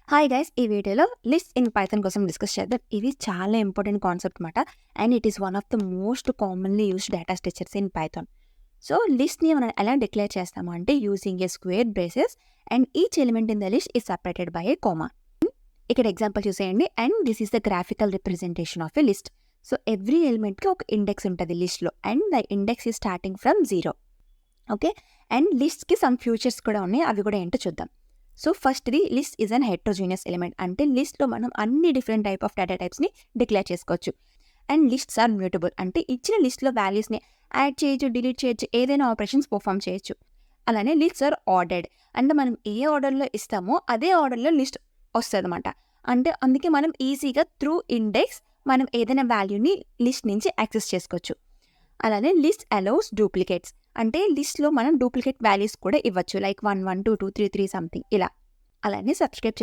Hi guys! ఈ వీడియోలో list in Python కోసం డిస్కస్ చేద్దాం. ఇది చాలా ఇంపార్టెంట్ కాన్సెప్ట్ మాట. And it is one of the most commonly used data structures in Python. So లిస్ట్‌ని మనం ఎలా డిక్లేర్ చేస్తాము అంటే using a square braces and each element in the list is separated by a comma. ఇక్కడ example చూసేయండి. And this is the graphical representation of a list. So every ఎలిమెంట్‌కి ఒక index ఉంటుంది లిస్ట్‌లో and the index is starting from 0. Okay. And లిస్ట్‌కి some features కూడా ఉన్నాయి. అవి కూడా ఏంటో చూద్దాం. సో ఫస్ట్‌ది list is an heterogeneous element. అంటే లిస్ట్‌లో మనం అన్ని డిఫరెంట్ టైప్ ఆఫ్ డేటా టైప్స్‌ని డిక్లేర్ చేసుకోవచ్చు. And lists are mutable. అంటే ఇచ్చిన లిస్ట్‌లో వాల్యూస్‌ని యాడ్ చేయొచ్చు, డిలీట్ చేయొచ్చు, ఏదైనా ఆపరేషన్స్ పర్ఫార్మ్ చేయొచ్చు. అలానే లిస్ట్స్ ఆర్ ఆర్డర్డ్. అంటే మనం ఏ ఆర్డర్‌లో ఇస్తామో అదే ఆర్డర్‌లో లిస్ట్ వస్తదనమాట. అంటే అందుకే మనం ఈజీగా త్రూ ఇండెక్స్ మనం ఏదైనా వాల్యూని లిస్ట్ నుంచి యాక్సెస్ చేసుకోవచ్చు. అలానే లిస్ట్ అలౌస్ డూప్లికేట్స్. అంటే లిస్ట్‌లో మనం డూప్లికేట్ వాల్యూస్ కూడా ఇవ్వచ్చు. లైక్ 1, 1, 2, 2, 3, 3 సంథింగ్ ఇలా. అలానే సబ్స్క్రైబ్